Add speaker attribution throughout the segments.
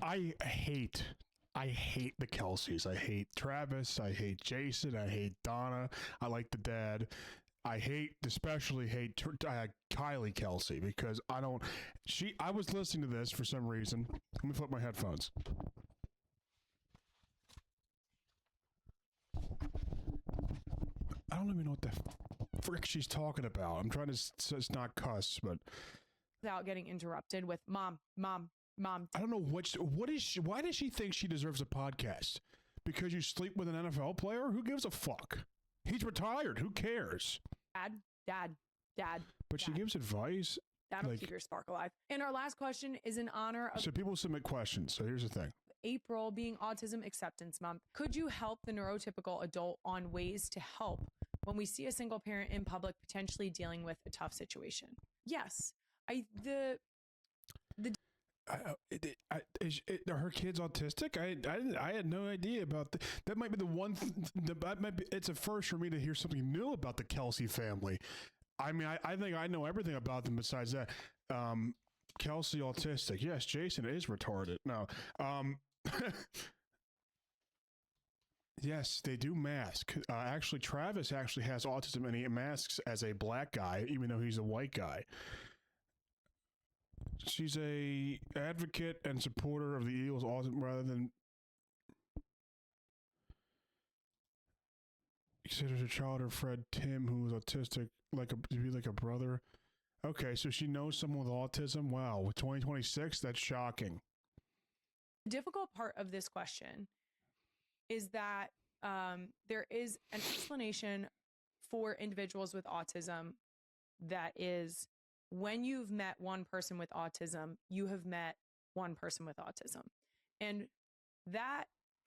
Speaker 1: I hate the Kelces. I hate Travis. I hate Jason. I hate Donna. I like the dad. I especially hate Kylie Kelce because I was listening to this for some reason. Let me flip my headphones. I don't even know what the frick she's talking about. I'm trying to it's not cuss, but
Speaker 2: without getting interrupted with mom.
Speaker 1: I don't know what is she, why does she think she deserves a podcast? Because you sleep with an NFL player? Who gives a fuck? He's retired. Who cares?
Speaker 2: Dad.
Speaker 1: But she gives advice.
Speaker 2: That'll keep your spark alive. And our last question is in honor of...
Speaker 1: So people submit questions. So here's the thing.
Speaker 2: April being Autism Acceptance Month. Could you help the neurotypical adult on ways to help when we see a single parent in public potentially dealing with a tough situation? Yes.
Speaker 1: Are her kids autistic? I had no idea about that. That might be the one. It's a first for me to hear something new about the Kelce family. I mean, I think I know everything about them besides that. Kelce autistic. Yes, Jason is retarded. No. Yes, they do mask. Actually, Travis actually has autism and he masks as a black guy, even though he's a white guy. She's a advocate and supporter of the Eagles autism rather than considers her child her friend Tim, who is autistic, to be like a brother. Okay, so she knows someone with autism. Wow, with 2026, that's shocking.
Speaker 2: The difficult part of this question is that there is an explanation for individuals with autism that is, when you've met one person with autism, you have met one person with autism. And that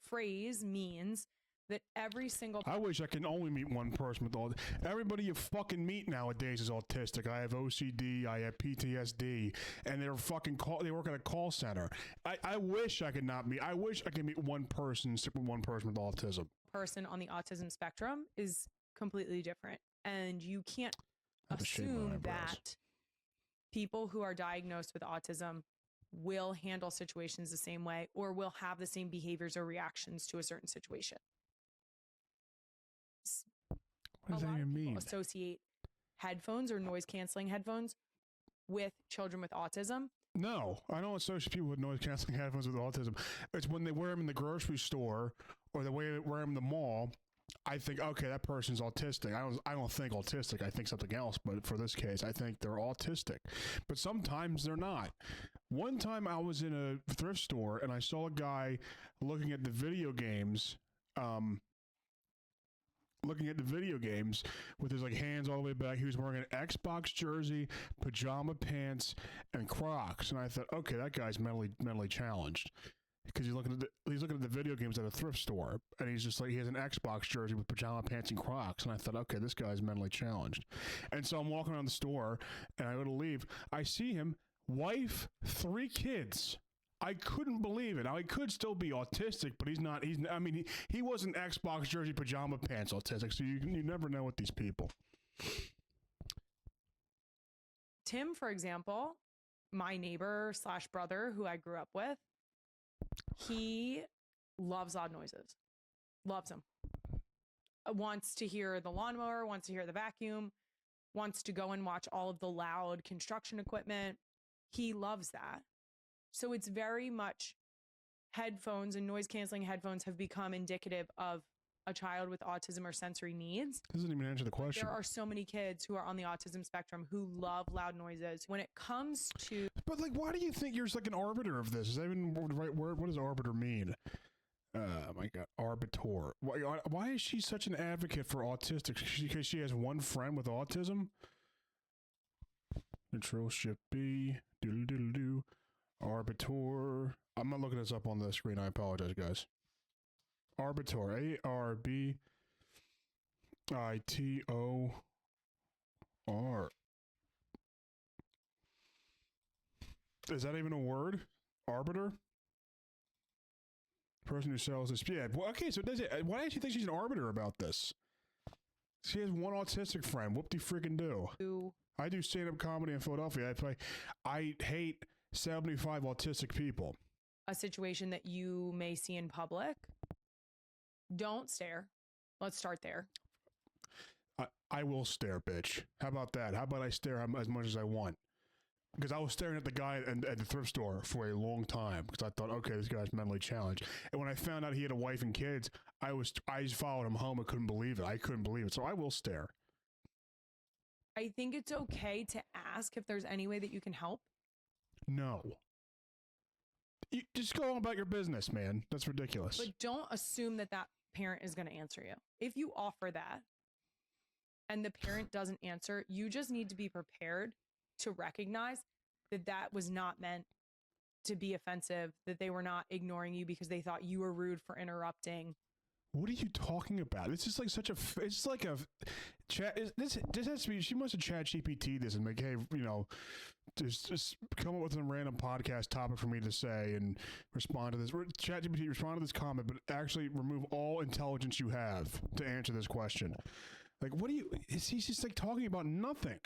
Speaker 2: phrase means that every single...
Speaker 1: I wish I can only meet one person with autism. Everybody you fucking meet nowadays is autistic. I have OCD, I have PTSD, and they work at a call center. I wish I could I wish I could meet one person with autism.
Speaker 2: Person on the autism spectrum is completely different. And you can't assume that people who are diagnosed with autism will handle situations the same way or will have the same behaviors or reactions to a certain situation.
Speaker 1: What does that even mean?
Speaker 2: Associate headphones or noise canceling headphones with children with autism.
Speaker 1: No, I don't associate people with noise canceling headphones with autism. It's when they wear them in the grocery store or the way they wear them in the mall. I think, okay, that person's autistic. I don't think autistic. I think something else. But for this case, I think they're autistic. But sometimes they're not. One time I was in a thrift store and I saw a guy looking at the video games, with his hands all the way back. He was wearing an Xbox jersey, pajama pants, and Crocs. And I thought, okay, that guy's mentally challenged. Because he's looking at the video games at a thrift store, and he's just he has an Xbox jersey with pajama pants and Crocs, and I thought, okay, this guy's mentally challenged. And so I'm walking around the store, and I go to leave. I see him, wife, 3 kids. I couldn't believe it. Now he could still be autistic, but he's not. He wasn't Xbox jersey pajama pants autistic, so you never know with these people.
Speaker 2: Tim, for example, my neighbor / brother who I grew up with. He loves loud noises. Loves them. Wants to hear the lawnmower, wants to hear the vacuum, wants to go and watch all of the loud construction equipment. He loves that. So it's very much headphones and noise canceling headphones have become indicative of a child with autism or sensory needs.
Speaker 1: Doesn't even answer the question.
Speaker 2: There are so many kids who are on the autism spectrum who love loud noises. When it comes to...
Speaker 1: But why do you think you're an arbiter of this? Is that even the right word? What does arbiter mean? My God, arbiter. Why is she such an advocate for autistic? Because she has one friend with autism? Control Shift B. Doodle doodle doo. Arbiter. I'm not looking this up on the screen. I apologize, guys. Arbiter. ARBITOR. Is that even a word? Arbiter? Person who sells this. Yeah. Well, okay, so does it. Why does she think she's an arbiter about this? She has one autistic friend. Whoop-de-freaking do. I do stand-up comedy in Philadelphia. I hate 75 autistic people.
Speaker 2: a situation that you may see in public, don't stare. Let's start there.
Speaker 1: I will stare, bitch. How about that? How about I stare as much as I want? Because I was staring at the guy at the thrift store for a long time because I thought, okay, this guy's mentally challenged. And when I found out he had a wife and kids, I just followed him home. I couldn't believe it. I couldn't believe it. So I will stare.
Speaker 2: I think it's okay to ask if there's any way that you can help.
Speaker 1: No. You just go on about your business, man. That's ridiculous.
Speaker 2: But don't assume that that parent is going to answer you. If you offer that and the parent doesn't answer, you just need to be prepared to recognize that that was not meant to be offensive, that they were not ignoring you because they thought you were rude for interrupting.
Speaker 1: What are you talking about? This is like such a, it's like a chat. This has to be, she must have chat GPT this and make, hey, you know, just come up with a random podcast topic for me to say and respond to this. Chat GPT, respond to this comment, but actually remove all intelligence you have to answer this question. Like, what do you, he's just like talking about nothing.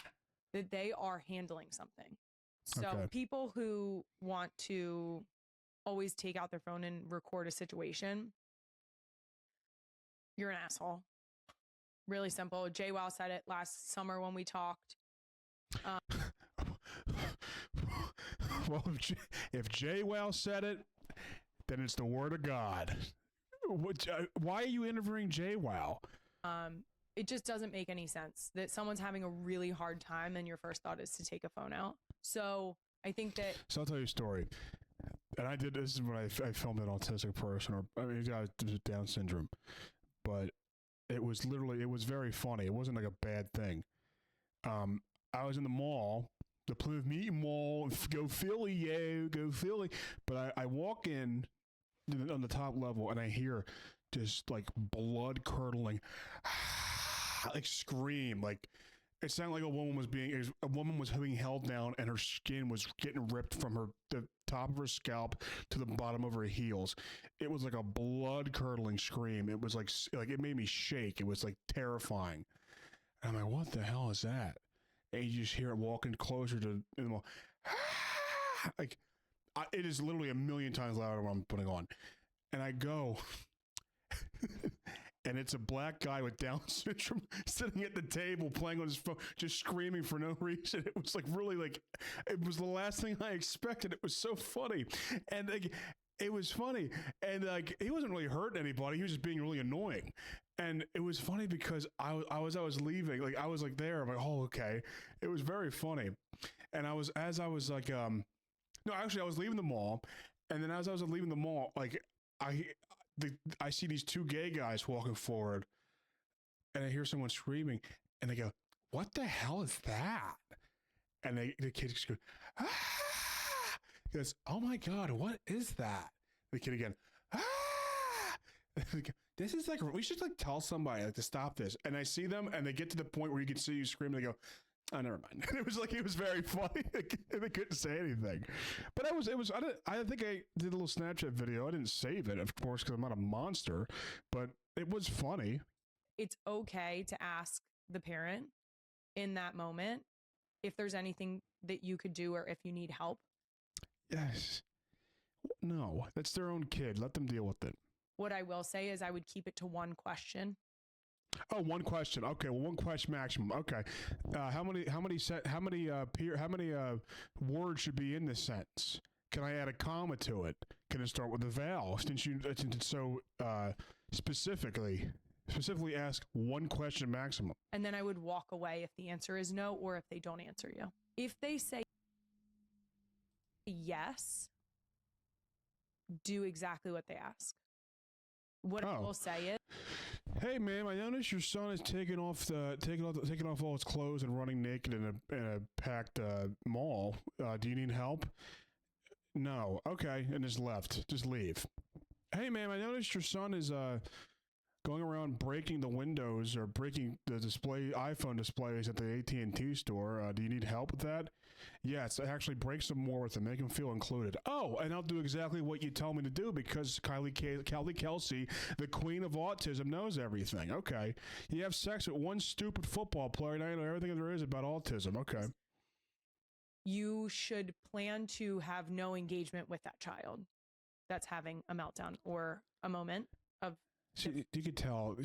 Speaker 2: That they are handling something. So
Speaker 1: Okay.
Speaker 2: people who want to always take out their phone and record a situation, you're an asshole. Really simple. JWoww said it last summer when we talked.
Speaker 1: Well, if JWoww said it, then it's the word of God. Why are you interviewing JWoww?
Speaker 2: It just doesn't make any sense that someone's having a really hard time and your first thought is to take a phone out. So I think that...
Speaker 1: So I'll tell you a story. And I did, this is when I filmed an autistic person, or I mean, a guy with Down syndrome. But it was literally, it was very funny. It wasn't like a bad thing. I was in the mall, the Plymouth Meeting Mall, go Philly, yo, go Philly. But I walk in on the top level and I hear just like blood curdling, like scream, like it sounded like a woman was being held down and her skin was getting ripped from the top of her scalp to the bottom of her heels. It was like a blood curdling scream. It was like it made me shake. It was like terrifying. And I'm like, what the hell is that? And you just hear it walking closer to the mall. Like it is literally a million times louder than what I'm putting on. And I go, and it's a black guy with Down syndrome sitting at the table playing on his phone, just screaming for no reason. It was like really like, it was the last thing I expected. It was so funny. And like, it was funny. And like, he wasn't really hurting anybody. He was just being really annoying. And it was funny because I was leaving, like I was like there, I'm like, oh, okay. It was very funny. And I was leaving the mall. And then as I was leaving the mall, like I see these two gay guys walking forward and I hear someone screaming and they go, what the hell is that? And the kid just goes, ah! He goes, oh my God, what is that? The kid again, ah! This is like, we should like tell somebody like to stop this. And I see them and they get to the point where you can see you scream and they go, oh, never mind. It was very funny. They couldn't say anything, but I think I did a little Snapchat video. I didn't save it, of course, because I'm not a monster, but it was funny.
Speaker 2: It's okay to ask the parent in that moment if there's anything that you could do or if you need help.
Speaker 1: Yes. No, that's their own kid. Let them deal with it.
Speaker 2: What I will say is I would keep it to one question.
Speaker 1: Oh, one question. Okay, well, one question maximum. Okay, how many words should be in this sentence? Can I add a comma to it? Can it start with a vowel? Since it's so specifically ask one question maximum.
Speaker 2: And then I would walk away if the answer is no, or if they don't answer you. If they say yes, do exactly what they ask. What I will say is,
Speaker 1: hey, ma'am, I noticed your son is taking off all his clothes and running naked in a packed mall. Do you need help? No. Okay, and just left. Just leave. Hey, ma'am, I noticed your son is going around breaking the windows or breaking the iPhone displays at the AT&T store. Do you need help with that? Yes, actually break some more with them. Make them feel included. Oh, and I'll do exactly what you tell me to do because Kelce, the queen of autism, knows everything. Okay. You have sex with one stupid football player and I know everything there is about autism. Okay.
Speaker 2: You should plan to have no engagement with that child. that's having a meltdown or a moment of.
Speaker 1: You could tell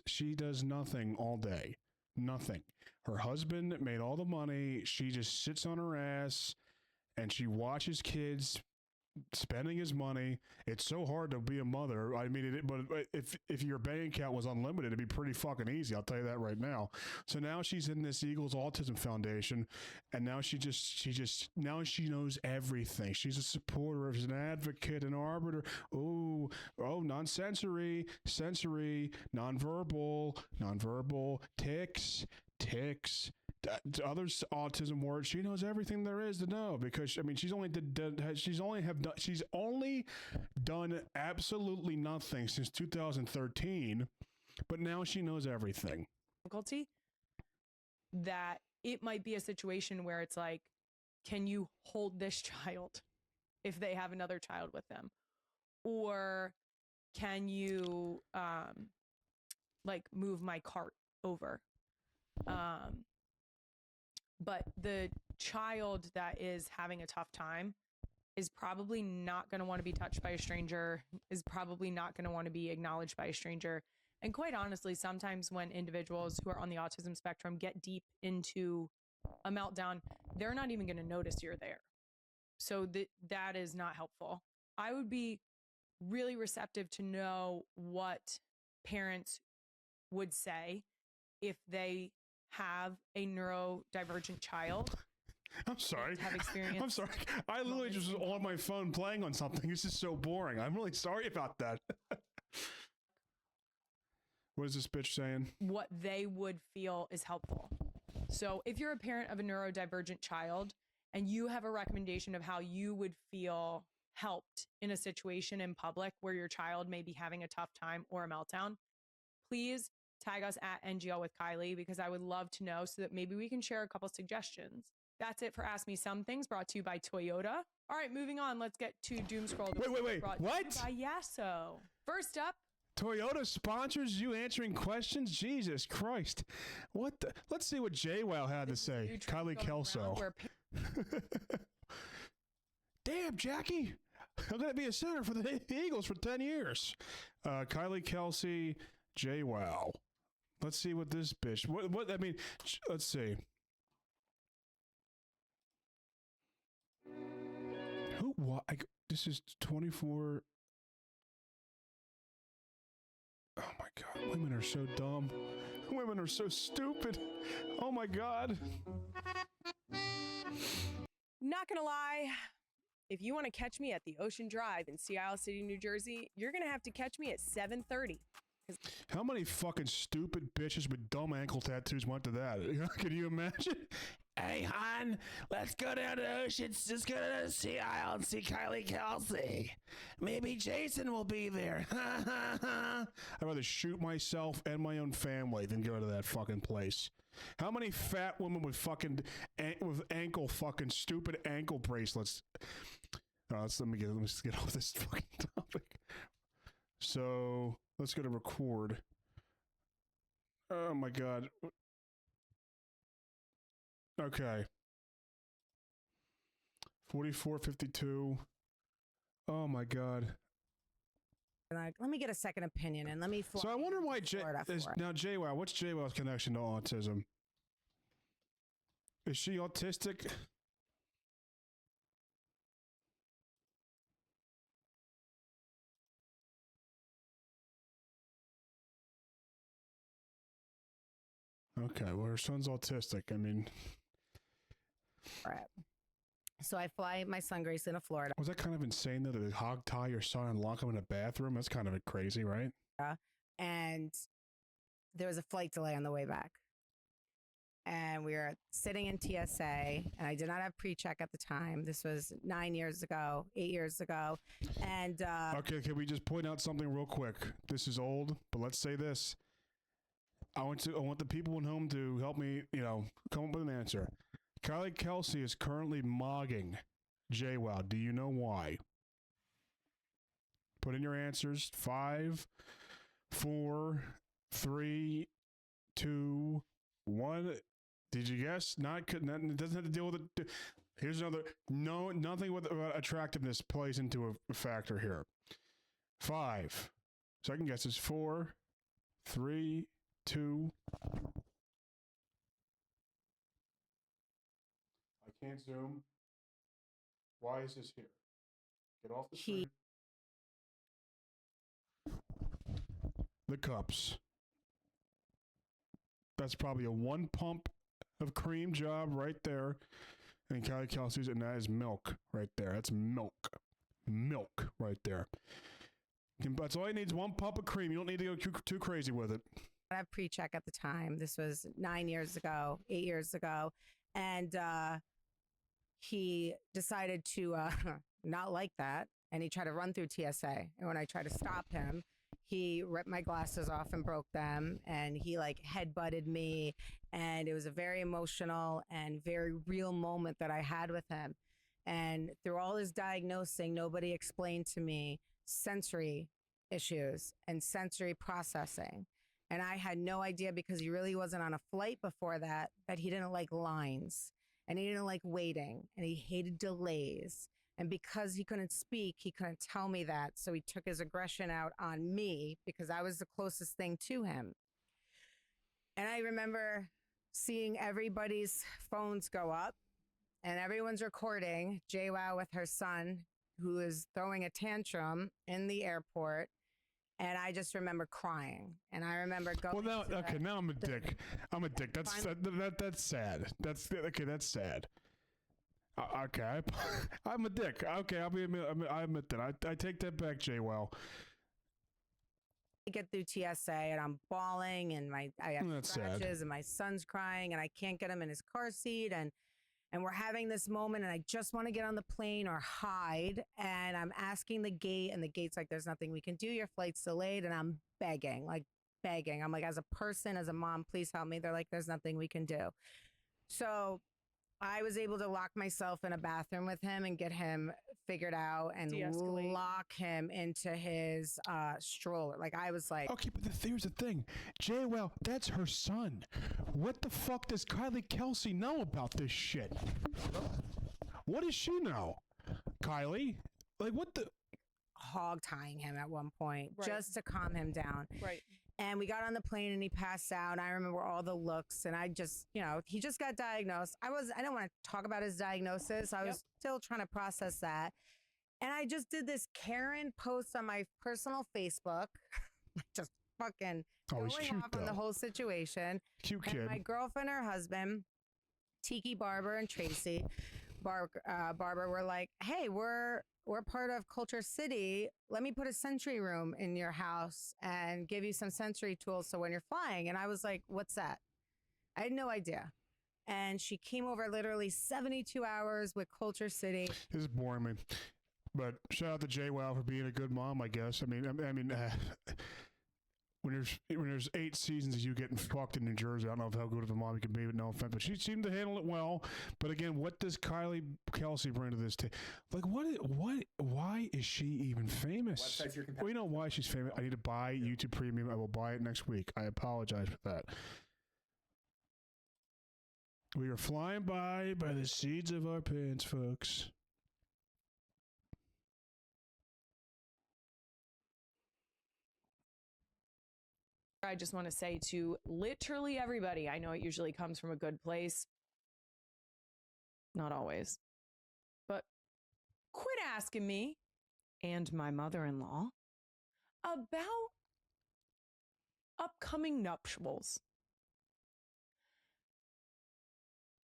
Speaker 1: she does nothing all day. Nothing. Her husband made all the money. She just sits on her ass and she watches kids spending his money. It's so hard to be a mother. I mean, but if your bank account was unlimited, it'd be pretty fucking easy. I'll tell you that right now. So now she's in this Eagles Autism Foundation, and now she knows everything. She's a supporter, she's an advocate, an arbiter. Oh, non-sensory, sensory, nonverbal, tics. Other autism words. She knows everything there is to know because she's only done absolutely nothing since 2013, but now she knows everything.
Speaker 2: Difficulty that it might be a situation where it's like, can you hold this child if they have another child with them, or can you move my cart over? But the child that is having a tough time is probably not going to want to be touched by a stranger, is probably not going to want to be acknowledged by a stranger. And quite honestly, sometimes when individuals who are on the autism spectrum get deep into a meltdown, they're not even going to notice you're there. So that is not helpful. I would be really receptive to know what parents would say if they have a neurodivergent child.
Speaker 1: I'm sorry.
Speaker 2: Have experience.
Speaker 1: I'm sorry. I literally just was on my phone playing on something. This is so boring. I'm really sorry about that. What is this bitch saying?
Speaker 2: What they would feel is helpful. So if you're a parent of a neurodivergent child and you have a recommendation of how you would feel helped in a situation in public where your child may be having a tough time or a meltdown, please tag us at NGL with Kylie, because I would love to know so that maybe we can share a couple suggestions. That's it for Ask Me Some Things, brought to you by Toyota. All right, moving on. Let's get to Doom Scroll.
Speaker 1: Wait. What?
Speaker 2: By Yasso. First up,
Speaker 1: Toyota sponsors you answering questions? Jesus Christ. What the? Let's see what JWoww had to say. Kylie Kelce. Damn, Jackie. I'm going to be a center for the Eagles for 10 years. Kylie Kelce, JWoww. Let's see what this bitch. What? I mean, let's see. Who? What? This is 24. Oh my God. Women are so dumb. Women are so stupid. Oh my God.
Speaker 2: Not gonna lie, if you want to catch me at the Ocean Drive in Sea Isle City, New Jersey, you're gonna have to catch me at 7:30.
Speaker 1: How many fucking stupid bitches with dumb ankle tattoos went to that? Can you imagine? Hey, hon, let's go down to the ocean. Just go to the Sea Isle and see Kylie Kelce. Maybe Jason will be there. I'd rather shoot myself and my own family than go to that fucking place. How many fat women with fucking stupid ankle bracelets? Let me just get off this fucking topic. So let's go to record. Oh my God. Okay. 44:52. Oh my God.
Speaker 3: Like, let me get a second opinion and let me fly.
Speaker 1: So I wonder why
Speaker 3: now
Speaker 1: JWoww. What's JWoww's connection to autism? Is she autistic? Okay, well, her son's autistic. I mean,
Speaker 3: right. So I fly my son Grace into Florida.
Speaker 1: Was that kind of insane though, to hog tie your son and lock him in a bathroom? That's kind of crazy, right?
Speaker 3: And there was a flight delay on the way back. And we were sitting in TSA, and I did not have pre-check at the time. This was 8 years ago. And
Speaker 1: okay, can we just point out something real quick? This is old, but let's say this. I want the people at home to help me, come up with an answer. Kylie Kelce is currently mogging JWoww. Do you know why? Put in your answers. 5, 4, 3, 2, 1. Did you guess? It doesn't have to deal with it. Here's another. No, nothing with attractiveness plays into a factor here. 5. Second guess is 4, 3, 2. I can't zoom. Why is this here? Get off the screen. The cups. That's probably a 1 pump of cream job right there. And Kylie Kelce's, and that is milk right there. That's milk. Milk right there. That's all you need is 1 pump of cream. You don't need to go too crazy with it.
Speaker 3: I had pre-check at the time. This was 8 years ago. And he decided to not like that. And he tried to run through TSA. And when I tried to stop him, he ripped my glasses off and broke them. And he like headbutted me. And it was a very emotional and very real moment that I had with him. And through all his diagnosing, nobody explained to me sensory issues and sensory processing. And I had no idea, because he really wasn't on a flight before that he didn't like lines, and he didn't like waiting, and he hated delays. And because he couldn't speak, he couldn't tell me that. So he took his aggression out on me because I was the closest thing to him. And I remember seeing everybody's phones go up and everyone's recording JWoww with her son, who is throwing a tantrum in the airport. And I just remember crying. And I remember going.
Speaker 1: Well, now I'm a dick. I'm a dick. That's sad. That's sad. Okay, I'm a dick. Okay, I admit that. I take that back, JWoww.
Speaker 3: I get through TSA and I'm bawling, and I have scratches, and my son's crying, and I can't get him in his car seat, and we're having this moment, and I just want to get on the plane or hide, and I'm asking the gate, and the gate's like, there's nothing we can do, your flight's delayed, and I'm begging. I'm like, as a person, as a mom, please help me. They're like, there's nothing we can do. So I was able to lock myself in a bathroom with him and get him figured out and
Speaker 2: De-escalate.
Speaker 3: lock him into his stroller. Like, I was like,
Speaker 1: okay, but here's the thing. JWoww, that's her son. What the fuck does Kylie Kelce know about this shit? What does she know? Kylie? Like, what the?
Speaker 3: hog tying him at one point,
Speaker 2: Right.
Speaker 3: just to calm him down.
Speaker 2: Right.
Speaker 3: And we got on the plane and he passed out. I remember all the looks, and I just, he just got diagnosed. I don't want to talk about his diagnosis. I was still trying to process that. And I just did this Karen post on my personal Facebook, just fucking going off on the whole situation.
Speaker 1: Cute
Speaker 3: and
Speaker 1: kid.
Speaker 3: my girlfriend, her husband, Tiki Barber and Tracy Barber were like, hey, we're part of Culture City. Let me put a sensory room in your house and give you some sensory tools so when you're flying. And I was like, what's that? I had no idea. And she came over literally 72 hours with Culture City.
Speaker 1: This is boring me. But shout out to JWoww for being a good mom, I guess. I mean, when there's 8 seasons of you getting fucked in New Jersey, I don't know how good of a mom you can be, but no offense. But she seemed to handle it well. But again, what does Kylie Kelce bring to this? Like, why is she even famous? Well, you know why she's famous? I need to buy YouTube Premium. I will buy it next week. I apologize for that. We are flying by the seats of our pants, folks.
Speaker 2: I just want to say to literally everybody, I know it usually comes from a good place. Not always. But quit asking me and my mother-in-law about upcoming nuptials.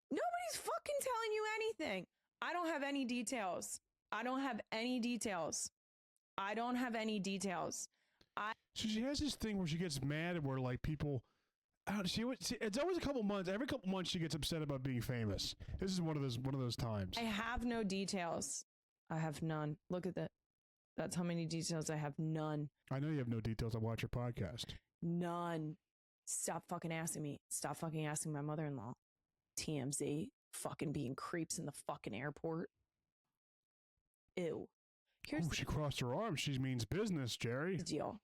Speaker 2: Nobody's fucking telling you anything. I don't have any details.
Speaker 1: So she has this thing where she gets mad and where like people, it's always a couple months. Every couple months she gets upset about being famous. This is one of those times.
Speaker 2: I have no details. I have none. Look at that. That's how many details I have. None.
Speaker 1: I know you have no details. I watch your podcast.
Speaker 2: None. Stop fucking asking me. Stop fucking asking my mother-in-law. TMZ. Fucking being creeps in the fucking airport. Ew.
Speaker 1: She crossed her arms. She means business, Jerry.
Speaker 2: The deal.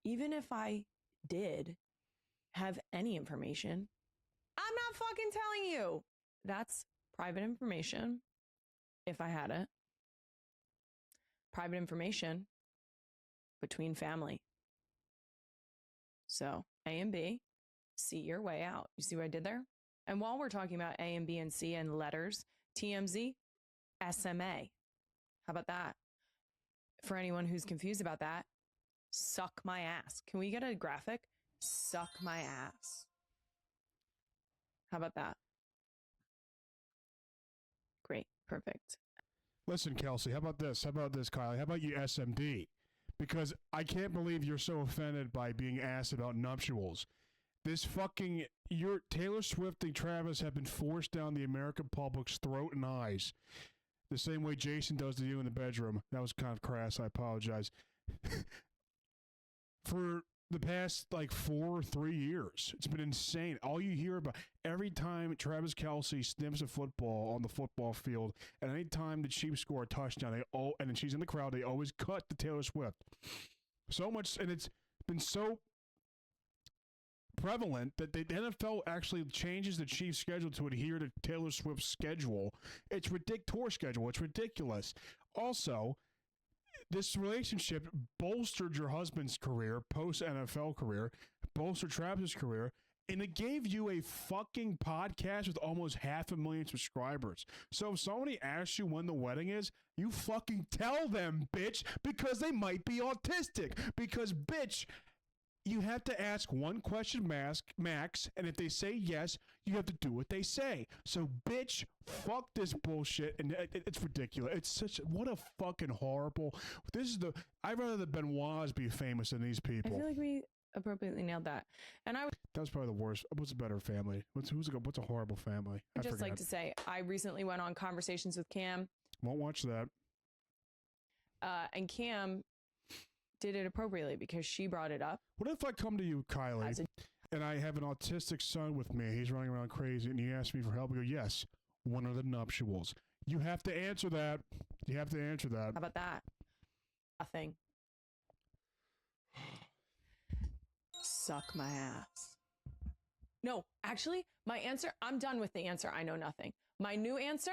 Speaker 2: Even if I did have any information, I'm not fucking telling you. That's private information, if I had it, private information between family. So A and B, see your way out. You see what I did there? And while we're talking about A and B and C and letters, TMZ, SMA. How about that? For anyone who's confused about that, suck my ass. Can we get a graphic? Suck my ass. How about that? Great. Perfect.
Speaker 1: Listen, Kelce, how about this? How about this, Kylie? How about you SMD? Because I can't believe you're so offended by being asked about nuptials. This fucking, your Taylor Swift and Travis have been forced down the American public's throat and eyes. The same way Jason does to you in the bedroom. That was kind of crass. I apologize. For the past 4 or 3 years, it's been insane. All you hear about every time Travis Kelce sniffs a football on the football field, and any time the Chiefs score a touchdown, and then she's in the crowd, they always cut to Taylor Swift. So much, and it's been so prevalent that the NFL actually changes the Chiefs' schedule to adhere to Taylor Swift's schedule. It's tour schedule. It's ridiculous. Also, this relationship bolstered your husband's career, post-NFL career, bolstered Travis's career, and it gave you a fucking podcast with almost 500,000 subscribers. So if somebody asks you when the wedding is, you fucking tell them, bitch, because they might be autistic. Because, bitch, you have to ask one question max, and if they say yes, you have to do what they say. So, bitch, fuck this bullshit, and it's ridiculous. It's what a fucking horrible. I'd rather the Benoits be famous than these people.
Speaker 2: I feel like we appropriately nailed that. And
Speaker 1: that was probably the worst. What's a better family? What's a horrible family?
Speaker 2: I'd just like to say, I recently went on Conversations with Cam.
Speaker 1: Won't watch that.
Speaker 2: And Cam did it appropriately because she brought it up.
Speaker 1: What if I come to you, Kylie, and I have an autistic son with me? He's running around crazy, and you ask me for help. I go, yes. When are the nuptials? You have to answer that. You have to answer that.
Speaker 2: How about that? Nothing. Suck my ass. No, actually, my answer, I'm done with the answer. I know nothing. My new answer,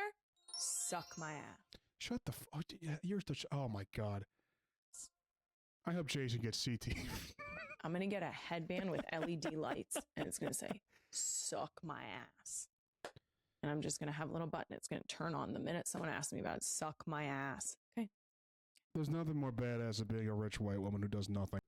Speaker 2: suck my ass.
Speaker 1: Shut the fuck. Oh my God. I hope Jason gets CT.
Speaker 2: I'm going to get a headband with LED lights, and it's going to say, suck my ass. And I'm just going to have a little button. It's going to turn on the minute someone asks me about it. Suck my ass. Okay.
Speaker 1: There's nothing more badass than being a rich white woman who does nothing.